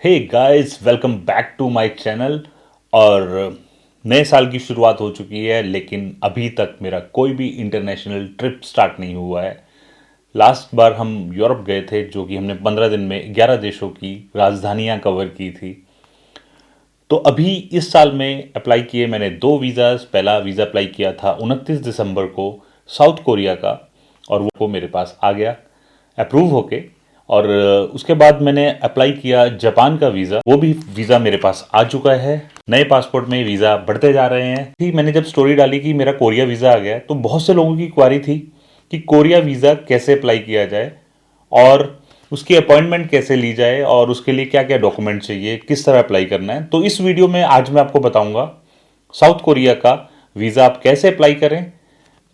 Hey guys, welcome back to my channel. और नए साल की शुरुआत हो चुकी है, लेकिन अभी तक मेरा कोई भी इंटरनेशनल ट्रिप स्टार्ट नहीं हुआ है। लास्ट बार हम यूरोप गए थे, जो कि हमने 15 दिन में 11 देशों की राजधानियां कवर की थी। तो अभी इस साल में अप्लाई किए मैंने दो वीज़ाज। पहला वीज़ा अप्लाई किया था 29 दिसंबर को, साउथ कोरिया का, और वो मेरे पास आ गया अप्रूव होके। और उसके बाद मैंने अप्लाई किया जापान का वीज़ा, वो भी वीज़ा मेरे पास आ चुका है। नए पासपोर्ट में वीज़ा बढ़ते जा रहे हैं। थी मैंने जब स्टोरी डाली कि मेरा कोरिया वीज़ा आ गया है, तो बहुत से लोगों की क्वारी थी कि कोरिया वीज़ा कैसे अप्लाई किया जाए और उसकी अपॉइंटमेंट कैसे ली जाए और उसके लिए क्या क्या डॉक्यूमेंट चाहिए, किस तरह अप्लाई करना है। तो इस वीडियो में आज मैं आपको बताऊंगा साउथ कोरिया का वीज़ा आप कैसे अप्लाई करें,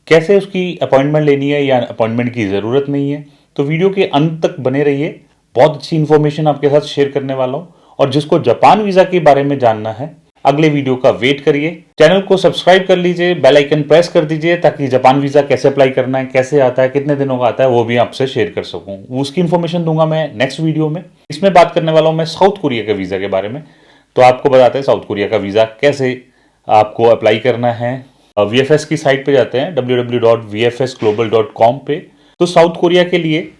कैसे उसकी अपॉइंटमेंट लेनी है या अपॉइंटमेंट की ज़रूरत नहीं है। तो वीडियो के अंत तक बने रहिए, बहुत अच्छी इन्फॉर्मेशन आपके साथ शेयर करने वाला हूँ। और जिसको जापान वीज़ा के बारे में जानना है, अगले वीडियो का वेट करिए। चैनल को सब्सक्राइब कर लीजिए, बेल आइकन प्रेस कर दीजिए, ताकि जापान वीज़ा कैसे अप्लाई करना है, कैसे आता है, कितने दिनों का आता है, वो भी आपसे शेयर कर सकूँ। उसकी इन्फॉर्मेशन दूंगा मैं नेक्स्ट वीडियो में। इसमें बात करने वाला हूँ मैं साउथ कोरिया के वीज़ा के बारे में। तो आपको बताते हैं साउथ कोरिया का वीज़ा कैसे आपको अप्लाई करना है। वीएफएस की साइट पे जाते हैं www.vfsglobal.com पे। तो साउथ कोरिया के लिए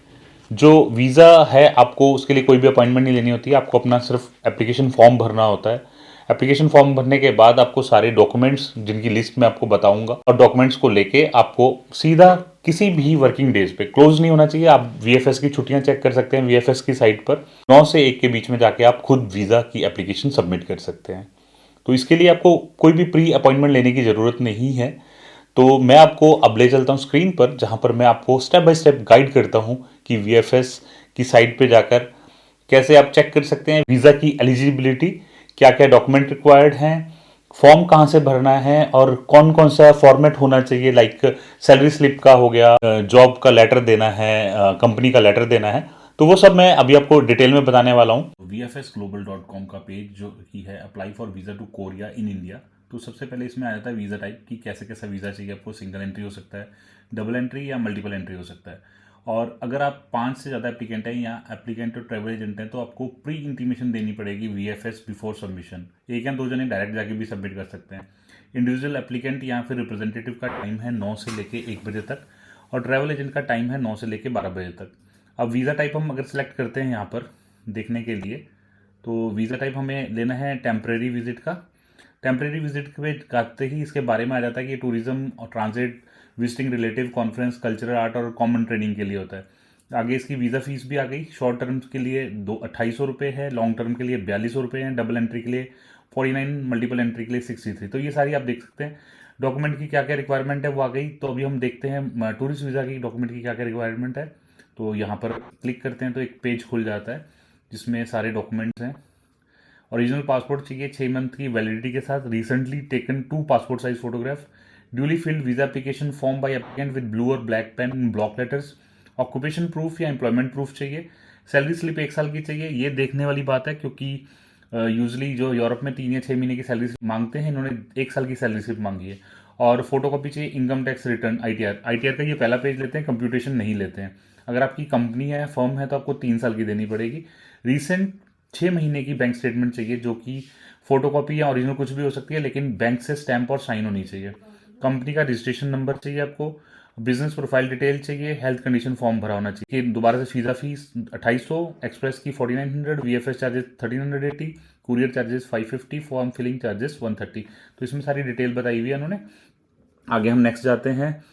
जो वीज़ा है, आपको उसके लिए कोई भी अपॉइंटमेंट नहीं लेनी होती है। आपको अपना सिर्फ एप्लीकेशन फॉर्म भरना होता है। एप्लीकेशन फॉर्म भरने के बाद आपको सारे डॉक्यूमेंट्स, जिनकी लिस्ट मैं आपको बताऊंगा, और डॉक्यूमेंट्स को लेके आपको सीधा किसी भी वर्किंग डेज पे, क्लोज नहीं होना चाहिए, आप वीएफएस की छुट्टियां चेक कर सकते हैं। वीएफएस की साइट पर 9 से 1 के बीच में जाके आप खुद वीज़ा की एप्लीकेशन सबमिट कर सकते हैं। तो इसके लिए आपको कोई भी प्री अपॉइंटमेंट लेने की ज़रूरत नहीं है। तो मैं आपको अब ले चलता हूँ स्क्रीन पर, जहाँ पर मैं आपको स्टेप बाय स्टेप गाइड करता हूँ कि वीएफएस की साइट पे जाकर कैसे आप चेक कर सकते हैं वीज़ा की एलिजिबिलिटी, क्या क्या डॉक्यूमेंट रिक्वायर्ड हैं, फॉर्म कहाँ से भरना है, और कौन कौन सा फॉर्मेट होना चाहिए। लाइक सैलरी स्लिप का हो गया, जॉब का लेटर देना है, कंपनी का लेटर देना है। तो वो सब मैं अभी आपको डिटेल में बताने वाला हूँ। vfsglobal.com का पेज जो कि है apply for visa to Korea in India. तो सबसे पहले इसमें आ जाता है वीज़ा टाइप, कि कैसे कैसा वीज़ा चाहिए आपको। सिंगल एंट्री हो सकता है, डबल एंट्री या मल्टीपल एंट्री हो सकता है। और अगर आप 5 से ज़्यादा एप्लीकेंट हैं या एप्लीकेंट और ट्रेवल एजेंट हैं, तो आपको प्री इंटीमेशन देनी पड़ेगी वीएफएस बिफोर सबमिशन। एक या दो जने डायरेक्ट जाके भी सबमिट कर सकते हैं। इंडिविजुअल एप्लीकेंट या फिर रिप्रेजेंटेटिव का टाइम है 9 से लेके 1 बजे तक, और ट्रैवल एजेंट का टाइम है 9 से लेके 12 बजे तक। अब वीज़ा टाइप हम अगर सेलेक्ट करते हैं यहाँ पर देखने के लिए, तो वीज़ा टाइप हमें लेना है टेम्परेरी विजिट का। टेम्परेरी विजिट पे आते ही इसके बारे में आ जाता है कि टूरिज्म और transit, visiting relative, conference, cultural art और कॉमन ट्रेनिंग के लिए होता है। आगे इसकी वीज़ा फीस भी आ गई। शॉर्ट टर्म के लिए 2800 रुपये है, लॉन्ग टर्म के लिए 4200 रुपये हैं, डबल एंट्री के लिए 49, मल्टीपल एंट्री के लिए 63। तो ये सारी आप देख सकते हैं। डॉक्यूमेंट की क्या क्या रिक्वायरमेंट है वो आ गई। तो अभी हम देखते हैं टूरिस्ट वीज़ा की डॉक्यूमेंट की क्या क्या रिक्वायरमेंट है। तो यहाँ पर क्लिक करते हैं तो एक पेज खुल जाता है जिसमें सारे डॉक्यूमेंट्स हैं। ओरिजिनल पासपोर्ट चाहिए 6 मंथ की वैलिडिटी के साथ, recently taken 2 passport size photograph, duly filled visa application form by applicant with blue और black pen in block letters, occupation proof या एम्प्लॉयमेंट प्रूफ चाहिए, सैलरी स्लिप 1 साल की चाहिए। ये देखने वाली बात है, क्योंकि यूजली जो यूरोप में 3 या 6 महीने की सैलरी स्लिप मांगते हैं, इन्होंने 1 साल की सैलरी स्लिप मांगी है। और फोटो कॉपी चाहिए income tax return, ITR. ITR का ये पहला पेज लेते हैं, कंप्यूटेशन नहीं लेते हैं। अगर आपकी कंपनी है, फर्म है, तो आपको 3 साल की देनी पड़ेगी। रिसेंट 6 महीने की बैंक स्टेटमेंट चाहिए, जो कि फोटोकॉपी या ओरिजिनल कुछ भी हो सकती है, लेकिन बैंक से स्टैंप और साइन होनी चाहिए। कंपनी का रजिस्ट्रेशन नंबर चाहिए आपको, बिजनेस प्रोफाइल डिटेल चाहिए, हेल्थ कंडीशन फॉर्म भरा होना चाहिए। दोबारा से वीजा फीस 2800, एक्सप्रेस की 4900, VFS charges 1380, courier charges 550, form filling charges 130। तो इसमें सारी डिटेल बताई हुई है उन्होंने। आगे हम नेक्स्ट जाते हैं।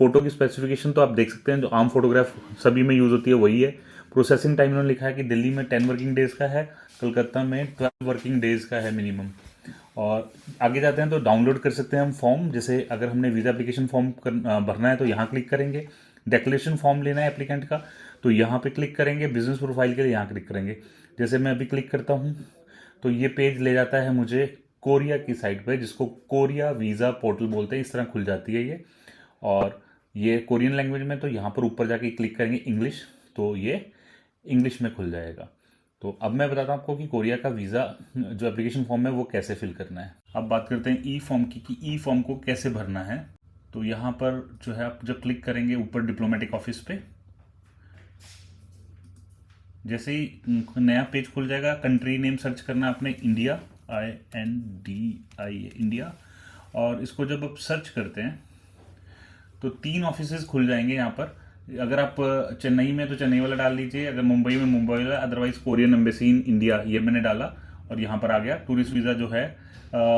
फोटो की स्पेसिफिकेशन तो आप देख सकते हैं, जो आम फोटोग्राफ सभी में यूज होती है वही है। प्रोसेसिंग टाइम उन्होंने लिखा है कि दिल्ली में 10 वर्किंग डेज का है, कलकत्ता में 12 वर्किंग डेज का है मिनिमम। और आगे जाते हैं तो डाउनलोड कर सकते हैं हम फॉर्म। जैसे अगर हमने वीज़ा एप्लीकेशन फॉर्म भरना है तो यहाँ क्लिक करेंगे। डेक्लेरेशन फॉर्म लेना है एप्लीकेंट का, तो यहाँ पे क्लिक करेंगे। बिजनेस प्रोफाइल के लिए यहाँ क्लिक करेंगे। जैसे मैं अभी क्लिक करता हूँ तो ये पेज ले जाता है मुझे कोरिया की साइट पे, जिसको कोरिया वीज़ा पोर्टल बोलते हैं। इस तरह खुल जाती है ये, और ये कोरियन लैंग्वेज में। तो यहाँ पर ऊपर जाके क्लिक करेंगे इंग्लिश, तो ये इंग्लिश में खुल जाएगा। तो अब मैं बताता हूँ आपको कि कोरिया का वीज़ा जो एप्लीकेशन फॉर्म है वो कैसे फिल करना है। अब बात करते हैं ई फॉर्म की, कि ई फॉर्म को कैसे भरना है। तो यहाँ पर जो है आप जब क्लिक करेंगे ऊपर डिप्लोमेटिक ऑफिस पे, जैसे ही नया पेज खुल जाएगा, कंट्री नेम सर्च करना आपने इंडिया, INDI इंडिया, और इसको जब आप सर्च करते हैं तो 3 ऑफिसेज खुल जाएंगे यहाँ पर। अगर आप चेन्नई में तो चेन्नई वाला डाल लीजिए, अगर मुंबई में मुंबई वाला, otherwise Korean embassy in India ये मैंने डाला और यहाँ पर आ गया। टूरिस्ट वीज़ा जो है,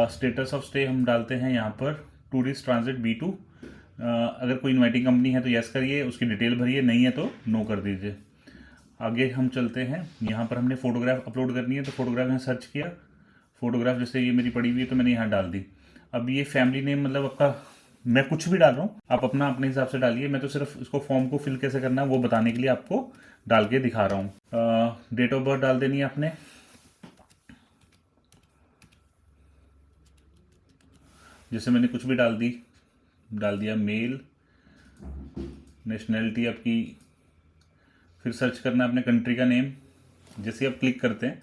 स्टेटस ऑफ स्टे हम डालते हैं यहाँ पर टूरिस्ट ट्रांजिट B2। अगर कोई इन्वाइटिंग कंपनी है तो यस करिए, उसकी डिटेल भरिए, नहीं है तो नो कर दीजिए। आगे हम चलते हैं, यहाँ पर हमने फ़ोटोग्राफ अपलोड करनी है तो फोटोग्राफ यहाँ सर्च किया, फ़ोटोग्राफ जैसे ये मेरी पड़ी हुई है तो मैंने यहाँ डाल दी। अब ये फैमिली नेम मतलब आपका, मैं कुछ भी डाल रहा हूँ, आप अपना अपने हिसाब से डालिए। मैं तो सिर्फ इसको फॉर्म को फिल कैसे करना है वो बताने के लिए आपको डाल के दिखा रहा हूँ। डेट ऑफ बर्थ डाल देनी है आपने, जैसे मैंने कुछ भी डाल दिया मेल। नेशनैलिटी आपकी, फिर सर्च करना है अपने कंट्री का नेम। जैसे आप क्लिक करते हैं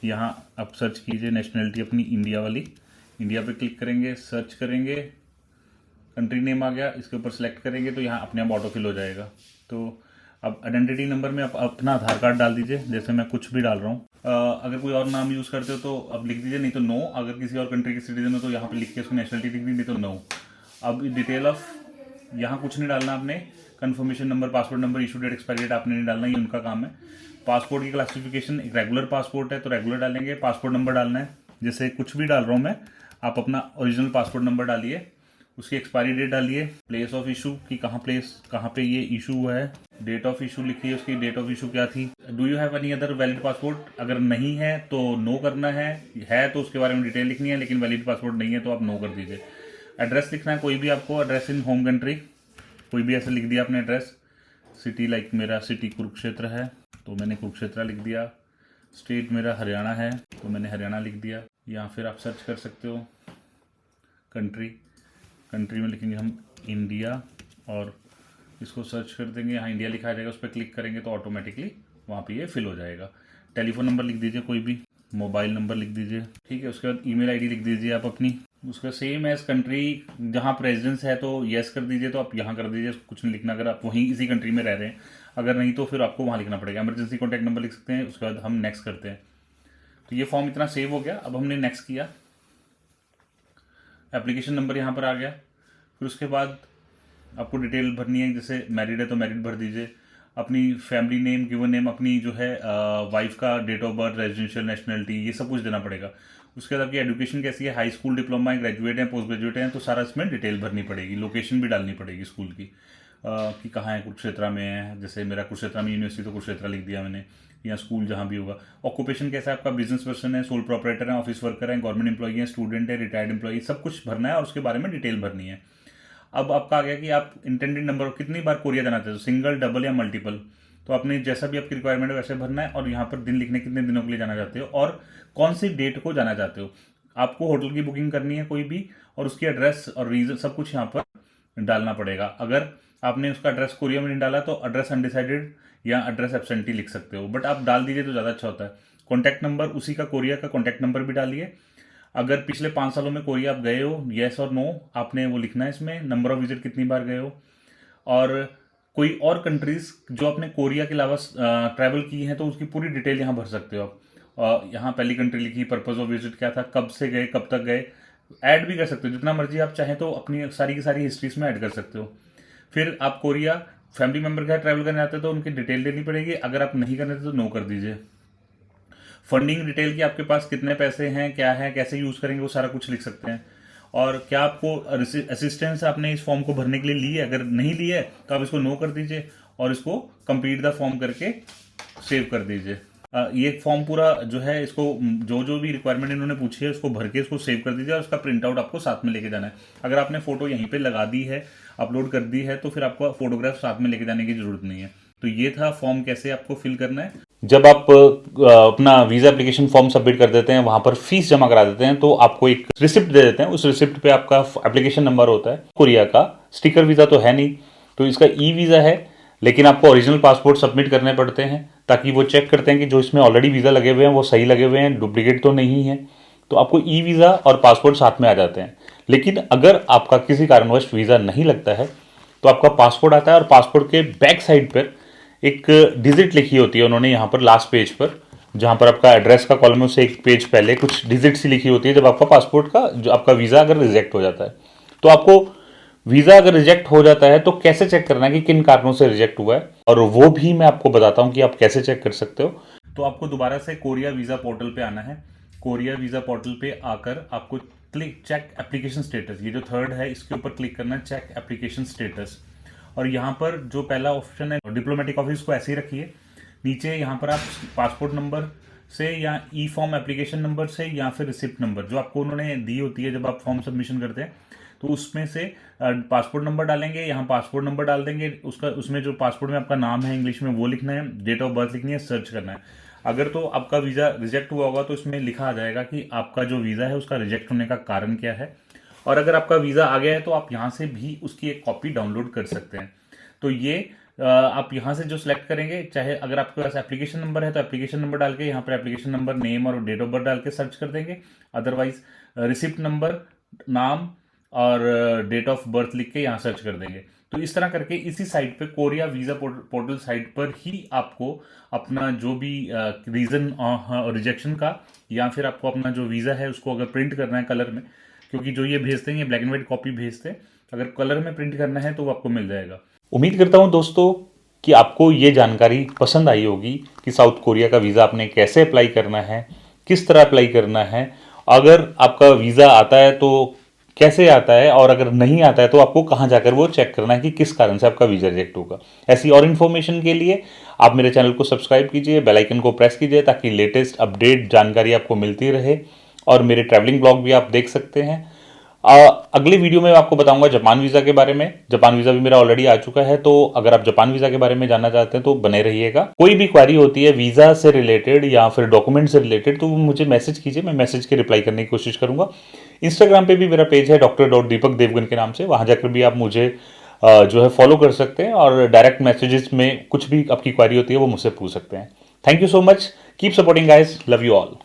यहाँ आप सर्च कीजिए नेशनैलिटी अपनी इंडिया वाली, इंडिया पे क्लिक करेंगे, सर्च करेंगे, कंट्री नेम आ गया, इसके ऊपर सेलेक्ट करेंगे तो यहाँ अपने आप ऑटो फिल हो जाएगा। तो अब आइडेंटिटी नंबर में आप अपना आधार कार्ड डाल दीजिए, जैसे मैं कुछ भी डाल रहा हूँ। अगर कोई और नाम यूज़ करते हो तो अब लिख दीजिए, नहीं तो नो। अगर किसी और कंट्री के सिटीजन हो तो यहाँ पे लिख के उसको नेशनलिटी लिख दी, नहीं तो नो। अब डिटेल ऑफ, यहाँ कुछ नहीं डालना आपने, confirmation number, passport number, issue date, expiry date आपने नहीं डालना, ये उनका काम है। पासपोर्ट की क्लासिफिकेशन एक रेगुलर पासपोर्ट है तो रेगुलर डालेंगे। पासपोर्ट नंबर डालना है, जैसे कुछ भी डाल रहा हूँ मैं, आप अपना ओरिजिनल पासपोर्ट नंबर डालिए, उसकी एक्सपायरी डेट डालिए, प्लेस ऑफ इशू की कहाँ पे ये इशू हुआ है, डेट ऑफ इशू लिखिए, उसकी डेट ऑफ इशू क्या थी। Do you have any other valid passport, अगर नहीं है तो नो करना है तो उसके बारे में डिटेल लिखनी है, लेकिन वैलिड पासपोर्ट नहीं है तो आप नो कर दीजिए। एड्रेस लिखना है कोई भी आपको, एड्रेस इन होम कंट्री कोई भी ऐसे लिख दिया आपने एड्रेस। सिटी, लाइक मेरा सिटी कुरुक्षेत्र है तो मैंने कुरुक्षेत्र लिख दिया। स्टेट मेरा हरियाणा है तो मैंने हरियाणा लिख दिया। या फिर आप सर्च कर सकते हो कंट्री में लिखेंगे हम इंडिया और इसको सर्च कर देंगे, यहाँ इंडिया लिखा जाएगा, उस पर क्लिक करेंगे तो ऑटोमेटिकली वहाँ पे ये फिल हो जाएगा। टेलीफोन नंबर लिख दीजिए, कोई भी मोबाइल नंबर लिख दीजिए, ठीक है। उसके बाद ईमेल आईडी लिख दीजिए आप अपनी, उसका सेम एज कंट्री जहाँ प्रेसिडेंस है तो यस कर दीजिए, तो आप यहाँ कर दीजिए, कुछ नहीं लिखना अगर आप वहीं इसी कंट्री में रह रहे हैं। अगर नहीं तो फिर आपको वहाँ लिखना पड़ेगा। इमरजेंसी कॉन्टैक्ट नंबर लिख सकते हैं। उसके बाद हम नेक्स्ट करते हैं। तो ये फॉर्म इतना सेव हो गया। अब हमने नेक्स्ट किया, एप्लीकेशन नंबर यहाँ पर आ गया। फिर उसके बाद आपको डिटेल भरनी है, जैसे मैरिड है तो मैरिड भर दीजिए, अपनी फैमिली नेम, गिवन नेम, अपनी जो है वाइफ का date of birth, residential, nationality, ये सब कुछ देना पड़ेगा। उसके बाद आपकी एजुकेशन कैसी है, हाई स्कूल, डिप्लोमा है, ग्रेजुएट है, पोस्ट ग्रेजुएट है, तो सारा इसमें डिटेल भरनी पड़ेगी। लोकेशन भी डालनी पड़ेगी स्कूल की, कि कहाँ है, कुरुक्षेत्र में है, जैसे मेरा कुरुक्षेत्र में यूनिवर्सिटी तो कुरुक्षेत्र लिख दिया मैंने, या स्कूल जहाँ भी होगा। ऑक्यूपेशन कैसा है आपका, बिजनेस पर्सन है, सोल प्रोपराइटर है, ऑफिस वर्कर है, गवर्नमेंट एम्प्लॉई है, स्टूडेंट है, रिटायर्ड एम्प्लॉई, सब कुछ भरना है और उसके बारे में डिटेल भरनी है। अब आपका आ गया कि आप इंटेंडेड नंबर कितनी बार कोरिया जाना चाहते हो, सिंगल, डबल या मल्टीपल, तो आपने जैसा भी आपकी रिक्वायरमेंट है वैसे भरना है। और यहाँ पर दिन लिखने, कितने दिनों के लिए जाना चाहते हो और कौन सी डेट को जाना चाहते हो। आपको होटल की बुकिंग करनी है कोई भी, और उसकी एड्रेस और रीजन सब कुछ यहाँ पर डालना पड़ेगा। अगर आपने उसका एड्रेस कोरिया में नहीं डाला तो एड्रेस अनडिसाइडेड या एड्रेस एब्सेंटी लिख सकते हो, बट आप डाल दीजिए तो ज़्यादा अच्छा होता है। कॉन्टैक्ट नंबर उसी का, कोरिया का कॉन्टैक्ट नंबर भी डालिए। अगर पिछले 5 सालों में कोरिया आप गए हो, येस और नो आपने वो लिखना है इसमें। नंबर ऑफ विजिट, कितनी बार गए हो, और कोई और कंट्रीज जो आपने कोरिया के अलावा ट्रैवल की हैं तो उसकी पूरी डिटेल यहाँ भर सकते हो आप। यहाँ पहली कंट्री लिखी, पर्पज ऑफ विजिट क्या था, कब से गए, कब तक गए, ऐड भी कर सकते हो जितना मर्जी आप चाहें तो अपनी सारी की सारी हिस्ट्रीज में ऐड कर सकते हो। फिर आप कोरिया फैमिली मेंबर के साथ ट्रैवल करने आते हो तो उनकी डिटेल देनी पड़ेगी। अगर आप नहीं करने तो नो कर दीजिए। फंडिंग डिटेल की, आपके पास कितने पैसे हैं, क्या है, कैसे यूज करेंगे, वो सारा कुछ लिख सकते हैं। और क्या आपको असिस्टेंस आपने इस फॉर्म को भरने के लिए ली है, अगर नहीं ली है तो आप इसको नो कर दीजिए और इसको कंप्लीट द फॉर्म करके सेव कर दीजिए। ये फॉर्म पूरा जो है, इसको जो भी रिक्वायरमेंट इन्होंने पूछी है उसको भर के इसको सेव कर दीजिए और उसका प्रिंट आउट आपको साथ में लेके जाना है। अगर आपने फोटो यहीं पे लगा दी है, अपलोड कर दी है, तो फिर आपको फोटोग्राफ साथ में लेके जाने की जरूरत नहीं है। तो ये था फॉर्म कैसे आपको फिल करना है। जब आप अपना वीजा एप्लीकेशन फॉर्म सबमिट कर देते हैं, वहां पर फीस जमा करा देते हैं, तो आपको एक रिसिप्ट दे देते हैं। उस रिसिप्ट पे आपका एप्लीकेशन नंबर होता है। कोरिया का स्टिकर वीजा तो है नहीं, तो इसका ई वीजा है, लेकिन आपको ओरिजिनल पासपोर्ट सबमिट करने पड़ते हैं ताकि वो चेक करते हैं कि जो इसमें ऑलरेडी वीजा लगे हुए हैं वो सही लगे हुए हैं, डुप्लीकेट तो नहीं है। तो आपको ई वीजा और पासपोर्ट साथ में आ जाते हैं। लेकिन अगर आपका किसी कारणवश वीजा नहीं लगता है तो आपका पासपोर्ट आता है और पासपोर्ट के बैक साइड पर एक डिजिट लिखी होती है उन्होंने यहाँ पर लास्ट पेज पर, जहाँ पर आपका एड्रेस का कॉलम है उससे एक पेज पहले कुछ डिजिट सी लिखी होती है जब आपका पासपोर्ट का जो आपका वीज़ा अगर रिजेक्ट हो जाता है। तो आपको वीज़ा अगर रिजेक्ट हो जाता है तो कैसे चेक करना है कि किन कारणों से रिजेक्ट हुआ है, और वो भी मैं आपको बताता हूँ कि आप कैसे चेक कर सकते हो। तो आपको दोबारा से कोरिया वीज़ा पोर्टल पे आना है। कोरिया वीज़ा पोर्टल पे आकर आपको क्लिक चेक एप्लीकेशन स्टेटस, ये जो थर्ड है इसके ऊपर क्लिक करना है, चेक एप्लीकेशन स्टेटस। और यहाँ पर जो पहला ऑप्शन है डिप्लोमेटिक ऑफिस को ऐसे ही रखिए। नीचे यहाँ पर आप पासपोर्ट नंबर से या ई फॉर्म एप्लीकेशन नंबर से या फिर रिसिप्ट नंबर जो आपको उन्होंने दी होती है जब आप फॉर्म सबमिशन करते हैं, तो उसमें से पासपोर्ट नंबर डालेंगे, यहाँ पासपोर्ट नंबर डाल देंगे, उसका उसमें जो पासपोर्ट में आपका नाम है इंग्लिश में वो लिखना है, डेट ऑफ बर्थ लिखनी है, सर्च करना है। अगर तो आपका वीज़ा रिजेक्ट हुआ होगा तो इसमें लिखा आ जाएगा कि आपका जो वीज़ा है उसका रिजेक्ट होने का कारण क्या है। और अगर आपका वीज़ा आ गया है तो आप यहाँ से भी उसकी एक कॉपी डाउनलोड कर सकते हैं। तो ये आप यहाँ से जो सिलेक्ट करेंगे, चाहे अगर आपके पास एप्लीकेशन नंबर है तो एप्लीकेशन नंबर डाल के यहाँ पर एप्लीकेशन नंबर, नेम और डेट ऑफ बर्थ डाल के सर्च कर देंगे। अदरवाइज रिसिप्ट नंबर, नाम और डेट ऑफ बर्थ लिख के यहाँ सर्च कर देंगे। तो इस तरह करके इसी साइट पे कोरिया वीज़ा पोर्टल साइट पर ही आपको अपना जो भी रीज़न रिजेक्शन का या फिर आपको अपना जो वीज़ा है उसको अगर प्रिंट करना है कलर में, क्योंकि जो ये भेजते हैं ये ब्लैक एंड व्हाइट कॉपी भेजते हैं, अगर कलर में प्रिंट करना है तो वो आपको मिल जाएगा। उम्मीद करता हूँ दोस्तों कि आपको ये जानकारी पसंद आई होगी कि साउथ कोरिया का वीज़ा आपने कैसे अप्लाई करना है, किस तरह अप्लाई करना है, अगर आपका वीज़ा आता है तो कैसे आता है, और अगर नहीं आता है तो आपको कहाँ जाकर वो चेक करना है कि किस कारण से आपका वीज़ा रिजेक्ट होगा। ऐसी और इन्फॉर्मेशन के लिए आप मेरे चैनल को सब्सक्राइब कीजिए, बेल आइकन को प्रेस कीजिए ताकि लेटेस्ट अपडेट जानकारी आपको मिलती रहे, और मेरे ट्रैवलिंग ब्लॉग भी आप देख सकते हैं। अगली वीडियो में आपको बताऊंगा जापान वीज़ा के बारे में। जापान वीज़ा भी मेरा ऑलरेडी आ चुका है, तो अगर आप जापान वीज़ा के बारे में जानना चाहते हैं तो बने रहिएगा। कोई भी क्वेरी होती है वीज़ा से रिलेटेड या फिर डॉक्यूमेंट से रिलेटेड तो मुझे मैसेज कीजिए, मैं मैसेज की रिप्लाई करने की कोशिश करूंगा। इंस्टाग्राम पे भी मेरा पेज है dr.deepak देवगन के नाम से, वहां जाकर भी आप मुझे जो है फॉलो कर सकते हैं और डायरेक्ट मैसेजेस में कुछ भी आपकी क्वेरी होती है वो मुझसे पूछ सकते हैं। Thank you so much, keep supporting guys, love you all.